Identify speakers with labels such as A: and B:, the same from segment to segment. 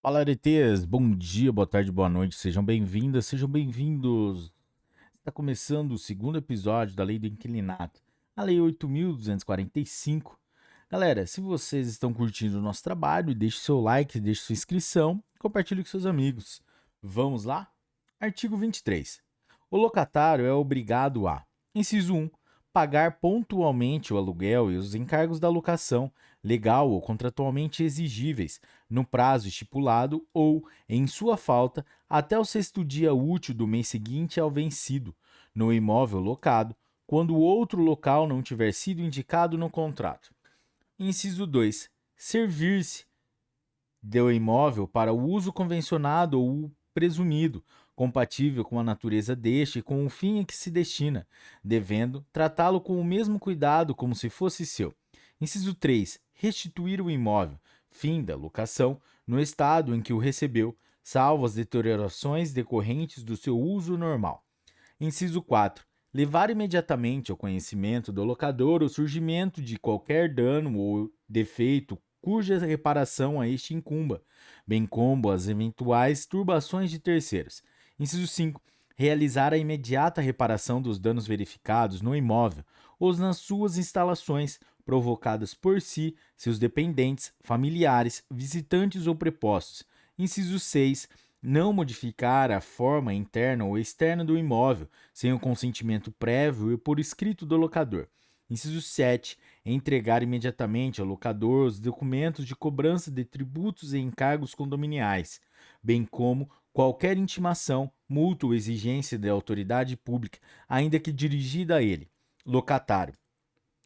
A: Fala, aretês! Bom dia, boa tarde, boa noite, sejam bem-vindas, sejam bem-vindos. Está começando o segundo episódio da Lei do Inquilinato, a Lei 8.245. Galera, se vocês estão curtindo o nosso trabalho, deixe seu like, deixe sua inscrição, compartilhe com seus amigos. Vamos lá? Artigo 23. O locatário é obrigado a: inciso 1, pagar pontualmente o aluguel e os encargos da locação, legal ou contratualmente exigíveis, no prazo estipulado ou, em sua falta, até o sexto dia útil do mês seguinte ao vencido, no imóvel locado, quando outro local não tiver sido indicado no contrato. Inciso 2. Servir-se do imóvel para o uso convencionado ou presumido, compatível com a natureza deste e com o fim a que se destina, devendo tratá-lo com o mesmo cuidado como se fosse seu. Inciso 3. Restituir o imóvel, fim da locação, no estado em que o recebeu, salvo as deteriorações decorrentes do seu uso normal. Inciso 4. Levar imediatamente ao conhecimento do locador o surgimento de qualquer dano ou defeito cuja reparação a este incumba, bem como as eventuais turbações de terceiros. Inciso 5. Realizar a imediata reparação dos danos verificados no imóvel ou nas suas instalações, provocadas por si, seus dependentes, familiares, visitantes ou prepostos. Inciso 6. Não modificar a forma interna ou externa do imóvel, sem o consentimento prévio e por escrito do locador. Inciso 7. Entregar imediatamente ao locador os documentos de cobrança de tributos e encargos condominiais, bem como qualquer intimação, multa ou exigência da autoridade pública, ainda que dirigida a ele. Locatário.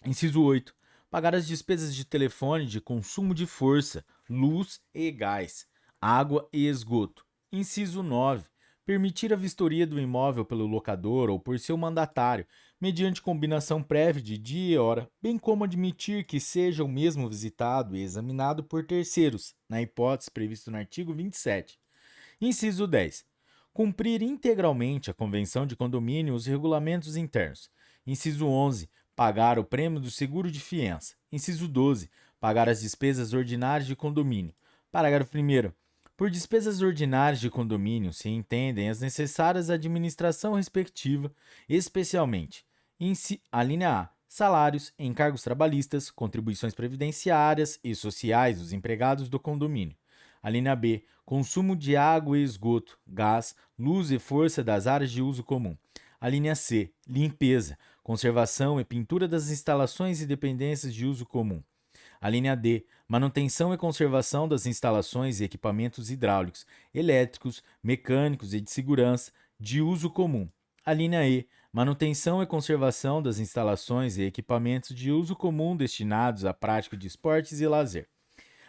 A: Inciso 8. Pagar as despesas de telefone, de consumo de força, luz e gás, água e esgoto. Inciso 9. Permitir a vistoria do imóvel pelo locador ou por seu mandatário, mediante combinação prévia de dia e hora, bem como admitir que seja o mesmo visitado e examinado por terceiros, na hipótese prevista no artigo 27. Inciso 10. Cumprir integralmente a convenção de condomínio e os regulamentos internos. Inciso 11. Pagar o prêmio do seguro de fiança. Inciso 12. Pagar as despesas ordinárias de condomínio. Parágrafo 1º. Por despesas ordinárias de condomínio se entendem as necessárias à administração respectiva, especialmente: a linha A, salários, encargos trabalhistas, contribuições previdenciárias e sociais dos empregados do condomínio. A linha B, consumo de água e esgoto, gás, luz e força das áreas de uso comum. A linha C, limpeza, conservação e pintura das instalações e dependências de uso comum. A linha D, manutenção e conservação das instalações e equipamentos hidráulicos, elétricos, mecânicos e de segurança de uso comum. A linha E, manutenção e conservação das instalações e equipamentos de uso comum destinados à prática de esportes e lazer.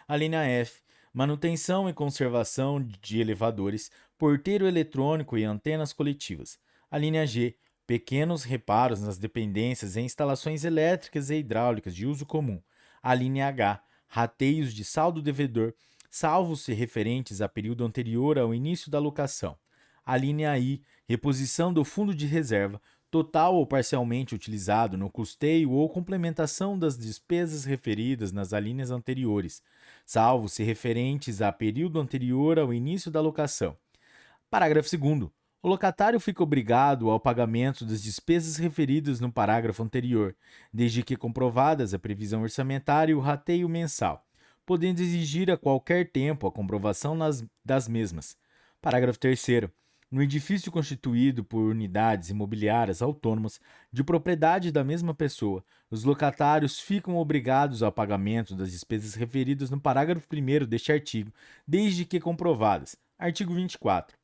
A: A linha F, manutenção e conservação de elevadores, porteiro eletrônico e antenas coletivas. A linha G, pequenos reparos nas dependências e instalações elétricas e hidráulicas de uso comum. A linha H, rateios de saldo devedor, salvo se referentes a período anterior ao início da locação. A linha I, reposição do fundo de reserva, total ou parcialmente utilizado no custeio ou complementação das despesas referidas nas alíneas anteriores, salvo se referentes a período anterior ao início da locação. Parágrafo 2º. O locatário fica obrigado ao pagamento das despesas referidas no parágrafo anterior, desde que comprovadas a previsão orçamentária e o rateio mensal, podendo exigir a qualquer tempo a comprovação das mesmas. Parágrafo 3º. No edifício constituído por unidades imobiliárias autônomas de propriedade da mesma pessoa, os locatários ficam obrigados ao pagamento das despesas referidas no parágrafo 1º deste artigo, desde que comprovadas. Artigo 24.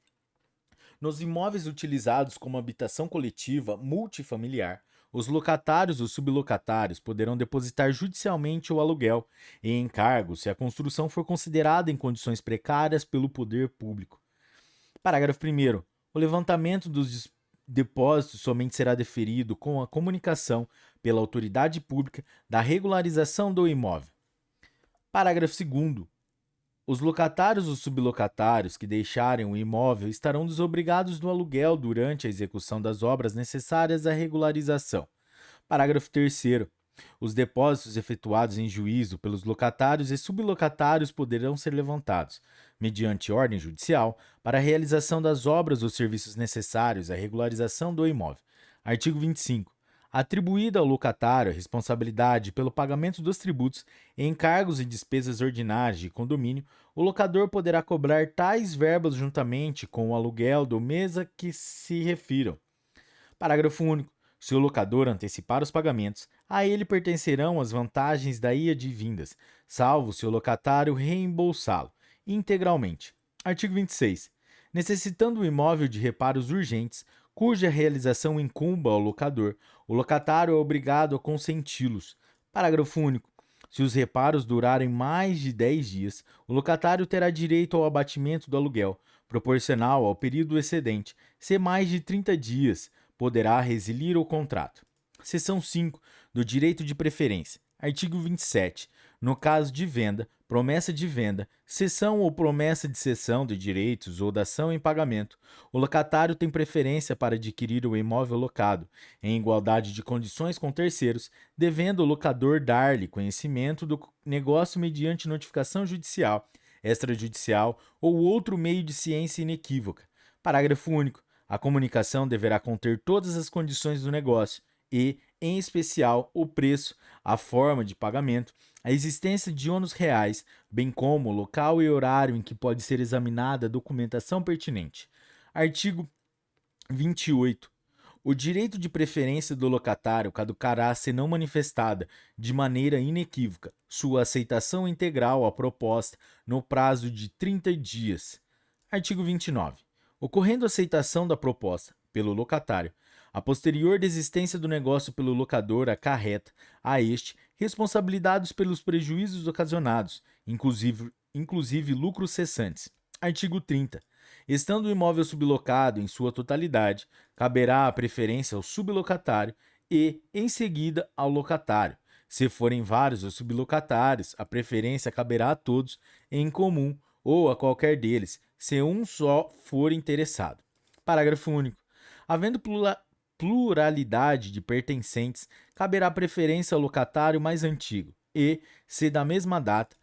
A: Nos imóveis utilizados como habitação coletiva multifamiliar, os locatários ou sublocatários poderão depositar judicialmente o aluguel e encargos se a construção for considerada em condições precárias pelo poder público. Parágrafo 1º. O levantamento dos depósitos somente será deferido com a comunicação pela autoridade pública da regularização do imóvel. Parágrafo 2º. Os locatários ou sublocatários que deixarem o imóvel estarão desobrigados do aluguel durante a execução das obras necessárias à regularização. Parágrafo 3º. Os depósitos efetuados em juízo pelos locatários e sublocatários poderão ser levantados, mediante ordem judicial, para a realização das obras ou serviços necessários à regularização do imóvel. Artigo 25. Atribuída ao locatário a responsabilidade pelo pagamento dos tributos, encargos e despesas ordinárias de condomínio, o locador poderá cobrar tais verbas juntamente com o aluguel do mês a que se refiram. Parágrafo único. Se o locador antecipar os pagamentos, a ele pertencerão as vantagens daí advindas, salvo se o locatário reembolsá-lo integralmente. Artigo 26. Necessitando o imóvel de reparos urgentes, cuja realização incumba ao locador, o locatário é obrigado a consenti-los. Parágrafo único. Se os reparos durarem mais de 10 dias, o locatário terá direito ao abatimento do aluguel, proporcional ao período excedente. Se mais de 30 dias, poderá resilir o contrato. Seção 5 do direito de preferência. Artigo 27. No caso de venda, promessa de venda, cessão ou promessa de cessão de direitos ou dação em pagamento, o locatário tem preferência para adquirir o imóvel locado, em igualdade de condições com terceiros, devendo o locador dar-lhe conhecimento do negócio mediante notificação judicial, extrajudicial ou outro meio de ciência inequívoca. Parágrafo único. A comunicação deverá conter todas as condições do negócio e, em especial, o preço, a forma de pagamento, a existência de ônus reais, bem como o local e horário em que pode ser examinada a documentação pertinente. Artigo 28. O direito de preferência do locatário caducará se não manifestada, de maneira inequívoca, sua aceitação integral à proposta no prazo de 30 dias. Artigo 29. Ocorrendo aceitação da proposta pelo locatário, a posterior desistência do negócio pelo locador acarreta a este responsabilidades pelos prejuízos ocasionados, inclusive lucros cessantes. Artigo 30. Estando o imóvel sublocado em sua totalidade, caberá a preferência ao sublocatário e, em seguida, ao locatário. Se forem vários os sublocatários, a preferência caberá a todos em comum ou a qualquer deles, se um só for interessado. Parágrafo único. Havendo pluralidade de pertencentes, caberá preferência ao locatário mais antigo e, se da mesma data,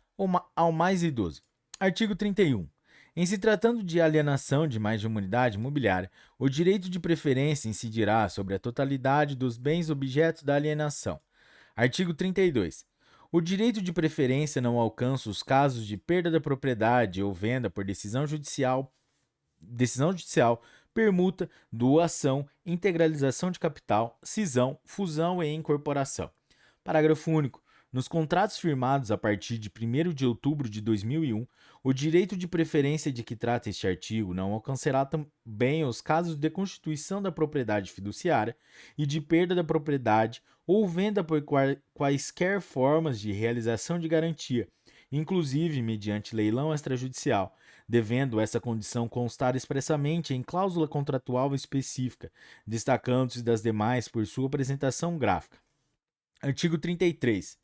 A: ao mais idoso. Artigo 31. Em se tratando de alienação de mais de uma unidade imobiliária, o direito de preferência incidirá sobre a totalidade dos bens objeto da alienação. Artigo 32. O direito de preferência não alcança os casos de perda da propriedade ou venda por decisão judicial, permuta, doação, integralização de capital, cisão, fusão e incorporação. Parágrafo único. Nos contratos firmados a partir de 1º de outubro de 2001, o direito de preferência de que trata este artigo não alcançará também os casos de constituição da propriedade fiduciária e de perda da propriedade ou venda por quaisquer formas de realização de garantia, inclusive mediante leilão extrajudicial, devendo essa condição constar expressamente em cláusula contratual específica, destacando-se das demais por sua apresentação gráfica. Artigo 33.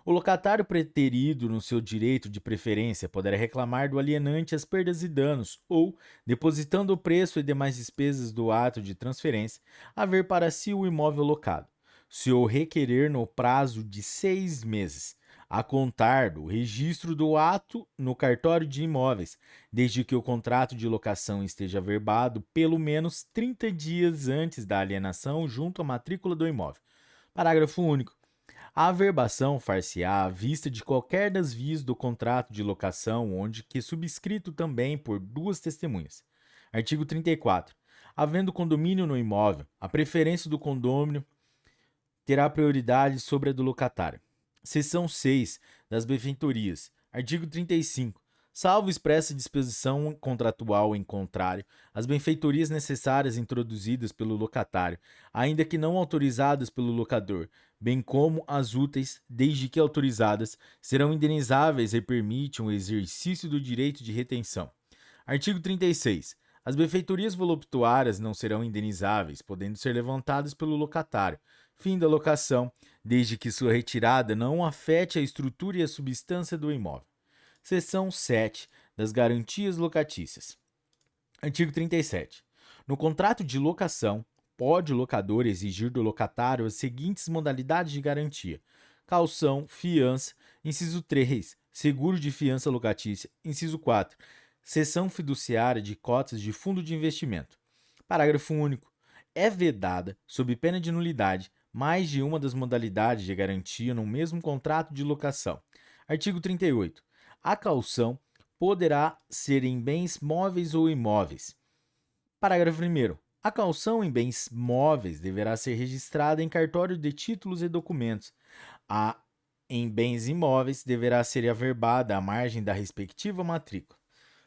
A: O locatário preterido no seu direito de preferência poderá reclamar do alienante as perdas e danos ou, depositando o preço e demais despesas do ato de transferência, haver para si o imóvel locado, se o requerer no prazo de 6 meses, a contar do registro do ato no cartório de imóveis, desde que o contrato de locação esteja averbado pelo menos 30 dias antes da alienação junto à matrícula do imóvel. Parágrafo único. A averbação far-se-á à vista de qualquer das vias do contrato de locação, onde que subscrito também por 2 testemunhas. Artigo 34. Havendo condomínio no imóvel, a preferência do condômino terá prioridade sobre a do locatário. Seção 6 das benfeitorias. Artigo 35. Salvo expressa disposição contratual em contrário, as benfeitorias necessárias introduzidas pelo locatário, ainda que não autorizadas pelo locador, bem como as úteis, desde que autorizadas, serão indenizáveis e permitem o exercício do direito de retenção. Artigo 36. As benfeitorias voluptuárias não serão indenizáveis, podendo ser levantadas pelo locatário. Fim da locação, desde que sua retirada não afete a estrutura e a substância do imóvel. Seção 7 das garantias locatícias. Artigo 37. No contrato de locação, pode o locador exigir do locatário as seguintes modalidades de garantia: calção, fiança. Inciso 3, seguro de fiança locatícia. Inciso 4, cessão fiduciária de cotas de fundo de investimento. Parágrafo único. É vedada, sob pena de nulidade, mais de uma das modalidades de garantia no mesmo contrato de locação. Artigo 38. A calção poderá ser em bens móveis ou imóveis. Parágrafo 1º. A calção em bens móveis deverá ser registrada em cartório de títulos e documentos. A em bens imóveis deverá ser averbada à margem da respectiva matrícula.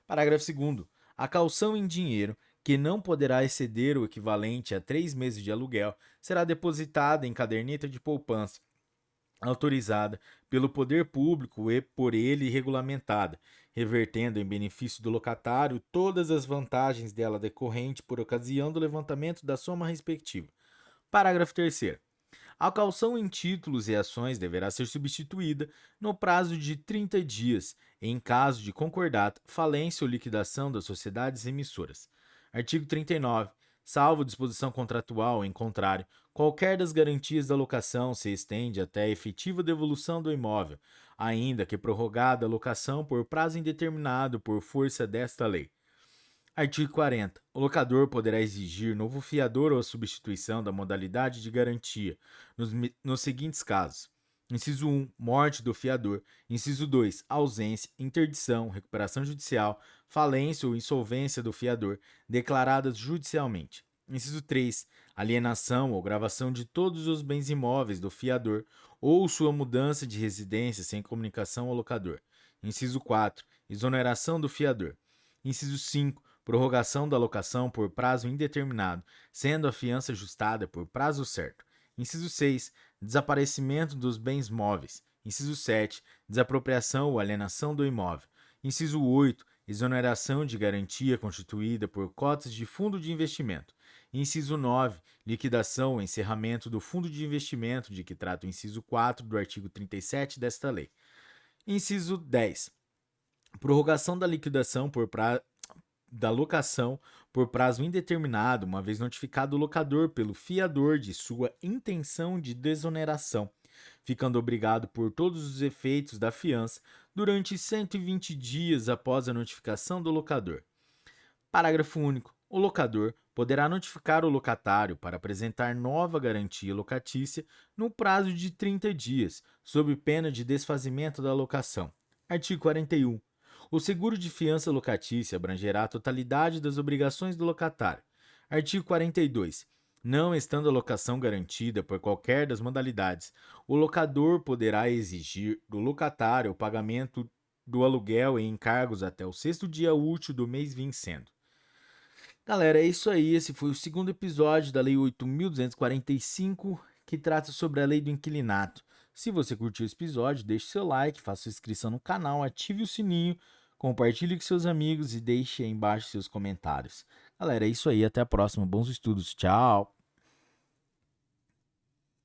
A: Parágrafo 2º. A calção em dinheiro, que não poderá exceder o equivalente a 3 meses de aluguel, será depositada em caderneta de poupança, autorizada pelo poder público e por ele regulamentada, revertendo em benefício do locatário todas as vantagens dela decorrente por ocasião do levantamento da soma respectiva. Parágrafo 3º. A calção em títulos e ações deverá ser substituída no prazo de 30 dias, em caso de concordata, falência ou liquidação das sociedades emissoras. Artigo 39. Salvo disposição contratual em contrário, qualquer das garantias da locação se estende até a efetiva devolução do imóvel, ainda que prorrogada a locação por prazo indeterminado por força desta lei. Artigo 40. O locador poderá exigir novo fiador ou a substituição da modalidade de garantia nos seguintes casos: inciso 1, morte do fiador; inciso 2, ausência, interdição, recuperação judicial, falência ou insolvência do fiador, declaradas judicialmente; inciso 3, alienação ou gravação de todos os bens imóveis do fiador ou sua mudança de residência sem comunicação ao locador; inciso 4, exoneração do fiador; inciso 5, prorrogação da locação por prazo indeterminado, sendo a fiança ajustada por prazo certo. Inciso 6, desaparecimento dos bens móveis. Inciso 7, desapropriação ou alienação do imóvel. Inciso 8, exoneração de garantia constituída por cotas de fundo de investimento. Inciso 9, liquidação ou encerramento do fundo de investimento de que trata o inciso 4 do artigo 37 desta lei. Inciso 10, prorrogação da liquidação da locação por prazo indeterminado, uma vez notificado o locador pelo fiador de sua intenção de desoneração, ficando obrigado por todos os efeitos da fiança durante 120 dias após a notificação do locador. Parágrafo único. O locador poderá notificar o locatário para apresentar nova garantia locatícia no prazo de 30 dias, sob pena de desfazimento da locação. Artigo 41. O seguro de fiança locatícia abrangerá a totalidade das obrigações do locatário. Artigo 42. Não estando a locação garantida por qualquer das modalidades, o locador poderá exigir do locatário o pagamento do aluguel em encargos até o 6º dia útil do mês vencendo. Galera, é isso aí. Esse foi o segundo episódio da Lei 8.245, que trata sobre a Lei do Inquilinato. Se você curtiu esse episódio, deixe seu like, faça sua inscrição no canal, ative o sininho, compartilhe com seus amigos e deixe aí embaixo seus comentários. Galera, é isso aí. Até a próxima. Bons estudos. Tchau!